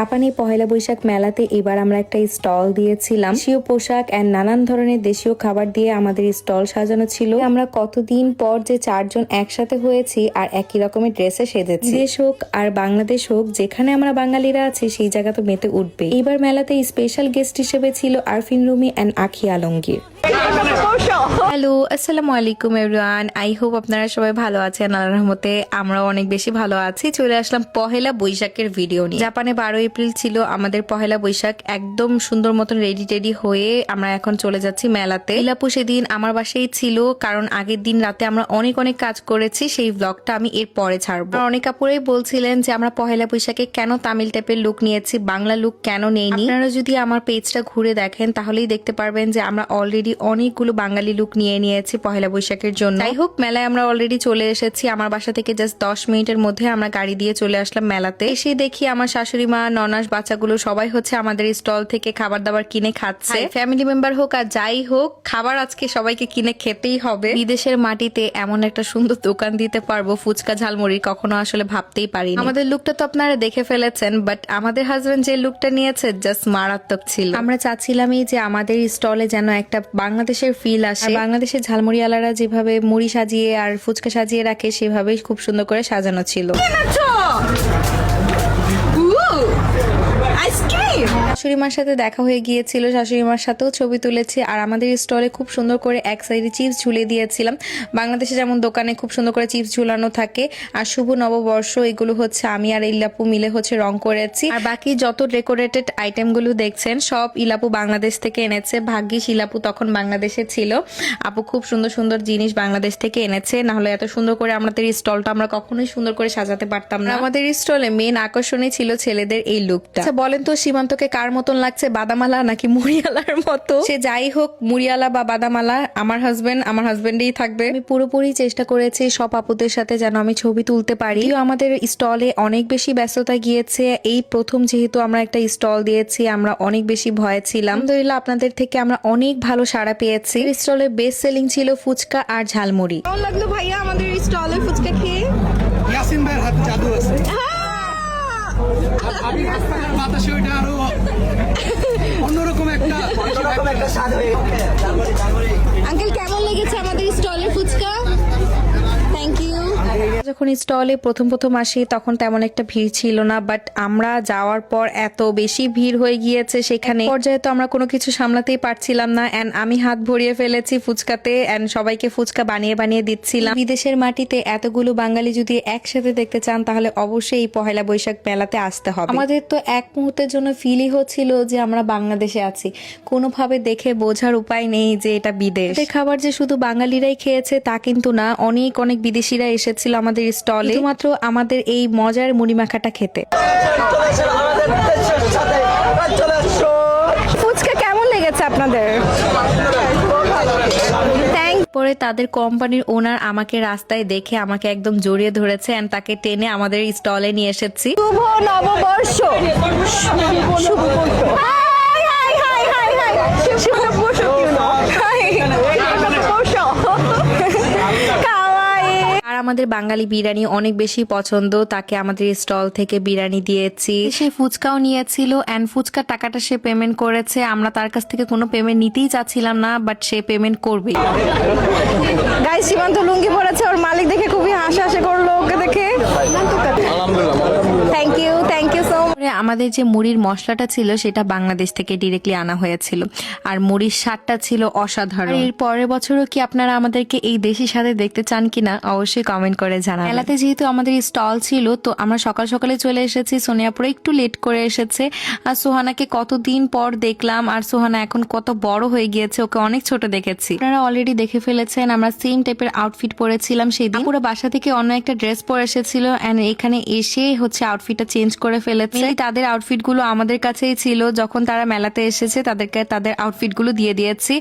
জাপানি পহেলা বৈশাখ মেলাতে এবার আমরা একটা স্টল দিয়েছিলাম। দেশীয় পোশাক এন্ড নানান ধরনের দেশীয় খাবার দিয়ে আমাদের স্টল সাজানো ছিল। আমরা কতদিন পর যে চারজন একসাথে হয়েছি আর একই রকমের ড্রেসে সেজেছি। দেশ হোক আর বাংলাদেশ হোক, যেখানে আমরা বাঙালিরা আছি সেই জায়গা তো মেতে উঠবে। এবার মেলাতে স্পেশাল গেস্ট হিসেবে ছিল আরফিন রুমি এন্ড আখি আলমগীর। হ্যালো, আসসালামু আলাইকুম এভরিওয়ান। আই হোপ আপনারা সবাই ভালো আছেন। আল্লাহর রহমতে আমরাও অনেক বেশি ভালো আছি। চলে আসলাম পহেলা বৈশাখের ভিডিও নিয়ে। জাপানে 12 এপ্রিল ছিল আমাদের পহেলা বৈশাখ। একদম সুন্দর মতন রেডি টেডি হয়ে আমরা এখন চলে যাচ্ছি মেলাতে। ইলাপু সেদিন আমার বাসায় ছিল, কারণ আগের দিন রাতে আমরা অনেক কাজ করেছি। সেই ব্লগটা আমি এর পরে ছাড়বো। অনেক আপুরাই বলছিলেন যে আমরা পহেলা বৈশাখে কেন তামিল টাইপের লুক নিয়েছি, বাংলা লুক কেন নেইনি। আপনারা যদি আমার পেজটা ঘুরে দেখেন তাহলেই দেখতে পারবেন যে আমরা অলরেডি অনেকগুলো বাঙালি লুক নিয়েছি পহেলা বৈশাখের জন্য। যাই হোক, মেলায় আমরা অলরেডি চলে এসেছি। আমার বাসা থেকে জাস্ট 10 মিনিটের মধ্যে আমরা গাড়ি দিয়ে চলে আসলাম মেলাতে। এসে দেখি আমার শাশুড়ি মা, ননাস, বাচ্চাগুলো সবাই হচ্ছে আমাদের স্টল থেকে খাবার দাবার কিনে খাচ্ছে। ফ্যামিলি মেম্বার হোক আর যাই হোক, খাবার আজকে সবাইকে কিনে খেতেই হবে। বিদেশের মাটিতে এমন একটা সুন্দর দোকান দিতে পারবো ফুচকা ঝালমুড়ি, কখনো আসলে ভাবতেই পারিনি। আমাদের লুকটা তো আপনারা দেখে ফেলেছেন, বাট আমাদের হাজবেন্ড যে লুকটা নিয়েছে জাস্ট মারাত্মক ছিল। আমরা চাচ্ছিলামই যে আমাদের স্টলে যেন একটা বাংলাদেশের ফিল আসে। বাংলাদেশের ঝালমুড়িওয়ালারা যেভাবে মুড়ি সাজিয়ে আর ফুচকা সাজিয়ে রাখে সেভাবেই খুব সুন্দর করে সাজানো ছিল। শাশুড়ি মার সাথে দেখা হয়ে গিয়েছিল, শাশুড়ি মার সাথেও ছবি তুলেছি। আর আমাদের স্টলে খুব সুন্দর করে এক সাইডে চিপস ঝুলিয়ে দিয়েছিলাম। বাংলাদেশে যেমন দোকানে খুব সুন্দর করে চিপস ঝুলানো থাকে। আর শুভ নববর্ষ, এগুলো হচ্ছে আমি আর ইলাপু মিলে হচ্ছে রং করেছি। আর বাকি যত ডেকোরেটেড আইটেম গুলো দেখছেন সব ইলাপু বাংলাদেশ থেকে এনেছে। ভাগ্যিস ইলাপু তখন বাংলাদেশে ছিল। আপু খুব সুন্দর সুন্দর জিনিস বাংলাদেশ থেকে এনেছে, না হলে এত সুন্দর করে আমাদের স্টলটা আমরা কখনোই সুন্দর করে সাজাতে পারতাম না। আমাদের স্টলে মেন আকর্ষণই ছিল ছেলেদের এই লুকটা। আচ্ছা বলেন তো, সীমান্তকে কার মতন লাগছে, বাদামালা নাকি মুড়িয়ালার মতো? সে যাই হোক, মুড়িয়ালা বা বাদামালা, আমার হাজবেন্ডই থাকবে। আমি পুরোপুরি চেষ্টা করেছি সব আপুদের সাথে যেন আমি ছবি তুলতে পারি। আমাদের স্টলে অনেক বেশি ব্যস্ততা গিয়েছে। এই প্রথম যেহেতু আমরা একটা স্টল দিয়েছি, আমরা অনেক বেশি ভয়ে ছিলাম। আলহামদুলিল্লাহ আপনাদের থেকে আমরা অনেক ভালো সাড়া পেয়েছি। স্টলে বেস্ট সেলিং ছিল ফুচকা আর ঝালমুড়ি। কেমন লাগলো ভাইয়া আমাদের স্টলে ফুচকা খেয়ে? ইয়াসিন ভাইয়ের হাতে জাদু আছে। আমি রাস্তাঘাট বাতাসে ওইটা আরো অন্যরকম একটা স্বাদ হয়ে। আঙ্কেল কেমন লেগেছে আমাদের স্টলের ফুচকা? Thank you. যখন স্টলে প্রথম আসি তখন তেমন একটা ভিড় ছিল না, বাট আমরা যাওয়ার পর এত বেশি ভিড় হয়ে গিয়েছে সেখানে। পর্যায়ে তো আমরা কোনো কিছু সামলাতেই পারছিলাম না, এন্ড আমি হাত ভরিয়ে ফেলেছি ফুচকাতে, এন্ড সবাইকে ফুচকা বানিয়ে দিচ্ছিলাম। বিদেশের মাটিতে এতগুলো বাঙালি যদি একসাথে দেখতে চান তাহলে অবশ্যই এই পহেলা বৈশাখ মেলাতে আসতে হবে। আমাদের তো এক মুহূর্তের জন্য ফিলই হচ্ছিল যে আমরা বাংলাদেশে আছি। কোনোভাবে দেখে বোঝার উপায় নেই যে এটা বিদেশ। খাবার যে শুধু বাঙালিরাই খেয়েছে তা কিন্তু না, অনেক বিদেশিরা এসেছিল আমাদের স্টলে শুধুমাত্র আমাদের এই মজার মুড়ি মাখাটা খেতে। ফুচকা কেমন লেগেছে আপনাদের? পরে তাদের কোম্পানির ওনার আমাকে রাস্তায় দেখে আমাকে একদম জড়িয়ে ধরেছে, এন্ড তাকে টেনে আমাদের স্টলে নিয়ে এসেছি। শুভ নববর্ষ। আর আমাদের বাঙালি বিরিয়ানি অনেক বেশি পছন্দ, তাকে আমাদের স্টল থেকে বিরিয়ানি দিয়েছি। সে ফুচকাও নিয়েছিল, এন্ড ফুচকার টাকাটা সে পেমেন্ট করেছে। আমরা তার কাছ থেকে কোনো পেমেন্ট নিতেই চাচ্ছিলাম না, বাট সে পেমেন্ট করবে। গাইস, সীমান্ত লুঙ্গি পরেছে, ওর মালিক দেখে খুবই হাসাহাসি করলো ওকে দেখে। Thank you so much. আমাদের যে মুড়ির মশলাটা ছিল সেটা বাংলাদেশ থেকে ডিরেক্টলি আনা হয়েছিল, আর মুড়ির স্বাদটা ছিল অসাধারণ। এর পরের বছরও কি আপনারা আমাদেরকে এই দেশি স্বাদে দেখতে চান কিনা অবশ্যই কমেন্ট করে জানাবেন। মেলাতে যেহেতু আমাদের স্টল ছিল, তো আমরা সকালে চলে এসেছি। সোনিয়াপুরে একটু লেট করে এসেছে। আর সোহানাকে কতদিন পর দেখলাম, আর সোহানা এখন কত বড় হয়ে গিয়েছে, ওকে অনেক ছোট দেখেছি। আপনারা অলরেডি দেখে ফেলেছেন আমরা সেম টাইপের আউটফিট পরেছিলাম সেদিন। পুরো বাসা থেকে অন্য একটা ড্রেস পরে এসেছিল, এন্ড এখানে এসে হচ্ছে আউটফিটটা চেঞ্জ করে ফেলেছে। তাদের আউটফিট গুলো আমাদের কাছেই ছিল, যখন তারা মেলাতে এসেছে তাদেরকে তাদের আউটফিট গুলো দিয়ে দিয়েছি।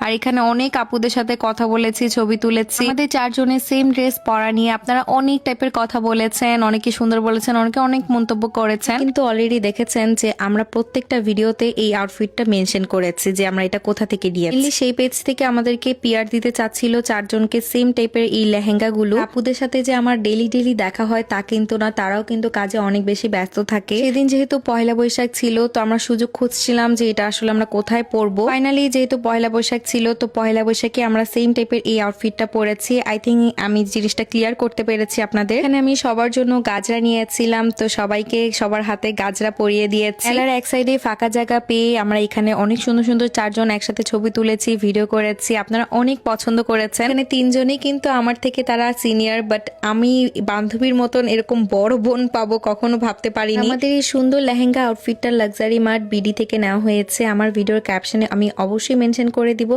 আর এখানে অনেক আপুদের সাথে কথা বলেছি, ছবি তুলেছি। আমাদের চারজনের সেম ড্রেস পরা নিয়ে আপনারা অনেক টাইপের কথা বলেছেন, অনেকে সুন্দর বলেছেন, অনেকে অনেক মন্তব্য করেছেন। কিন্তু অলরেডি দেখেছেন যে আমরা প্রত্যেকটা ভিডিওতে এই আউটফিটটা মেনশন করেছি যে আমরা এটা কোথা থেকে নিয়েছি। সেই পেজ থেকে আমাদেরকে পিআর দিতে চাচ্ছিল চারজনকে সেম টাইপের এই লেহেঙ্গা গুলো। আপুদের সাথে যে আমার ডেলি দেখা হয় তা কিন্তু না, তারাও কিন্তু কাজে অনেক বেশি ব্যস্ত থাকে। সেদিন যেহেতু পয়লা বৈশাখ ছিল, তো আমরা সুযোগ খুঁজছিলাম যে এটা আসলে আমরা কোথায় পরবো। ফাইনালি যেহেতু পয়লা বৈশাখ ছিল, তো পয়লা বৈশাখে আমরা সেম টাইপের এই আউটফিটটা পরেছি। আই থিঙ্ক আমি জিনিসটা ক্লিয়ার করতে পেরেছি আপনাদের। এখানে আমি সবার জন্য গাজরা নিয়েছিলাম, তো সবাইকে সবার হাতে গাজরা পরিয়ে দিয়েছি। মেলার এক সাইডে ফাঁকা জায়গা পেয়ে আমরা এখানে অনেক সুন্দর সুন্দর 4 জন একসাথে ছবি তুলেছি, ভিডিও করেছি। আপনারা অনেক পছন্দ করেছেন। এখানে 3 জনই কিন্তু আমার থেকে তারা সিনিয়র, বাট আমি বান্ধবীর মতন এরকম বড় বোন পাবো কখনো ভাবতে পারিনি। আমাদের এই সুন্দর লেহেঙ্গা আউটফিটটা লাক্সারি মার্ট বিডি থেকে নেওয়া হয়েছে। আমার ভিডিওর ক্যাপশনে আমি অবশ্যই মেনশন করে দিব,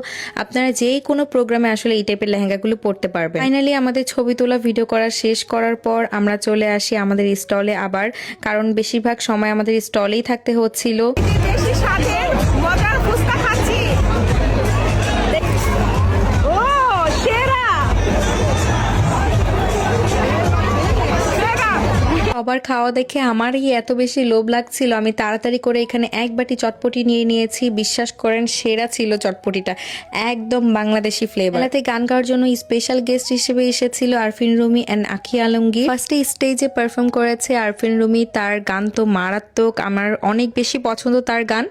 আপনারা যে কোনো প্রোগ্রামে আসলে এই টাইপের লেহেঙ্গাগুলো পরতে পারবেন। ফাইনালি আমাদের ছবি তোলা ভিডিও করা শেষ করার পর আমরা চলে আসি আমাদের স্টলে আবার, কারণ বেশিরভাগ সময় আমাদের স্টলেই থাকতে হচ্ছিল। দেশি স্বাদের মজার ফুচকা খাচ্ছি। ও সেরা। সবার খাওয়া দেখে আমারই এত বেশি লোভ লাগছিল, আমি তাড়াতাড়ি করে এখানে এক বাটি চটপটি নিয়ে নিয়েছি। বিশ্বাস করেন সেরা ছিল চটপটিটা, একদম বাংলাদেশি ফ্লেভার। মেলাতে গান গাওয়ার জন্য স্পেশাল গেস্ট হিসেবে এসেছিল আরফিন রুমি এন্ড আখি আলমগীর। ফার্স্টে স্টেজে পারফর্ম করেছে আরফিন রুমি, তার গান তো মারাত্মক, আমার অনেক বেশি পছন্দ তার গান।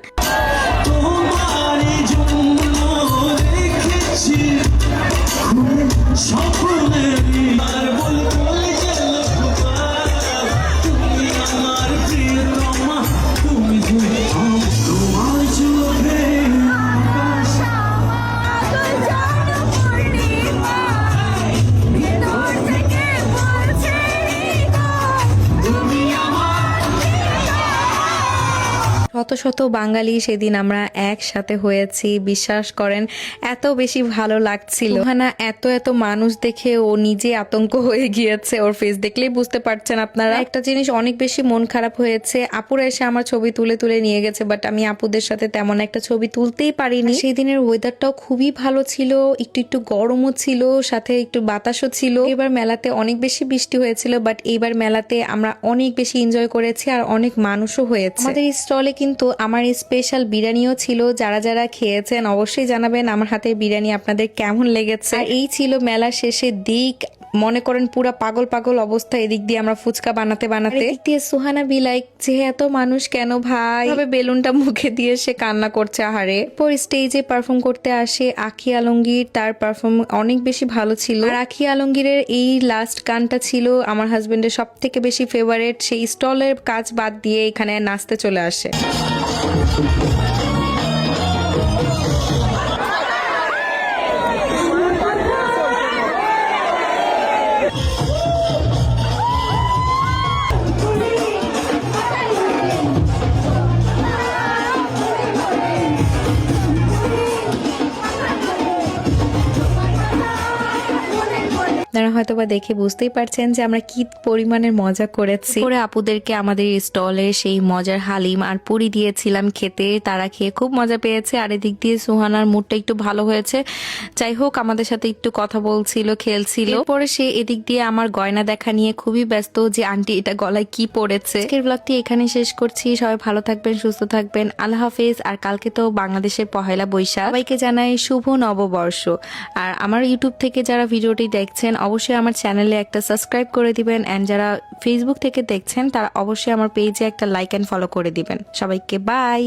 শত শত বাঙালি সেদিন আমরা একসাথে হয়েছি, বিশ্বাস করেন এত বেশি ভালো লাগছিল। সুহানা এত এত মানুষ দেখে ও নিজে আতঙ্ক হয়ে গিয়েছে, ওর ফেস দেখলেই বুঝতে পারছেন আপনারা। একটা জিনিস অনেক বেশি মন খারাপ হয়েছে, আপুরা এসে আমার ছবি তুলে তুলে নিয়ে গেছে, বাট আমি আপুদের সাথে তেমন একটা ছবি তুলতেই পারিনি। সেই দিনের ওয়েদারটাও খুবই ভালো ছিল, একটু একটু গরমও ছিল, সাথে একটু বাতাসও ছিল। এবার মেলাতে অনেক বেশি বৃষ্টি হয়েছিল, বাট এইবার মেলাতে আমরা অনেক বেশি এনজয় করেছি আর অনেক মানুষও হয়েছে। আমাদের স্টলে কিন্তু আমার স্পেশাল বিরিয়ানিও ছিল, যারা যারা খেয়েছেন অবশ্যই জানাবেন আমার হাতের বিরিয়ানি আপনাদের কেমন লেগেছে। আর এই ছিল মেলার শেষের দিক, মনে করেন পুরা পাগল পাগল অবস্থা। এদিক দিয়ে আমরা ফুচকা বানাতে বানাতে, এদিক দিয়ে সুহানা বি লাইক যে এত মানুষ কেন ভাই, ভাবে বেলুনটা মুখে দিয়ে সে কান্না করছে আহারে। পর স্টেজে পারফর্ম করতে আসে আখি আলমগীর, তার পারফর্ম অনেক বেশি ভালো ছিল। আর আখি আলমগীরের এই লাস্ট গানটা ছিল আমার হাজবেন্ডের সব থেকে বেশি ফেভারিট। সেই স্টলের কাজ বাদ দিয়ে এখানে নাচতে চলে আসে। আপনারা হয়তো বা দেখে বুঝতেই পারছেন যে আমরা কি পরিমাণের মজা করেছি। পরে আপুদেরকে আমাদের স্টলে সেই মজার হালিম আর পুরি দিয়েছিলাম খেতে, তারা খেয়ে খুব মজা পেয়েছে। আর এদিক দিয়ে সুহানার মুডটা একটু ভালো হয়েছে, যাই হোক আমাদের সাথে একটু কথা বলছিল, খেলছিল। পরে সে এদিক দিয়ে আমার গয়না দেখা নিয়ে খুবই ব্যস্ত যে আন্টি এটা গলায় কি পড়েছে। আজকের ব্লগটি এখানে শেষ করছি, সবাই ভালো থাকবেন, সুস্থ থাকবেন, আল্লাহ হাফেজ। আর কালকে তো বাংলাদেশের পহেলা বৈশাখ, সবাইকে জানাই শুভ নববর্ষ। আর আমার ইউটিউব থেকে যারা ভিডিওটি দেখছেন অবশ্যই আমার চ্যানেলে একটা সাবস্ক্রাইব করে দিবেন, এন্ড যারা ফেসবুক থেকে দেখছেন তারা অবশ্যই আমার পেজে একটা লাইক এন্ড ফলো করে দিবেন। সবাইকে বাই।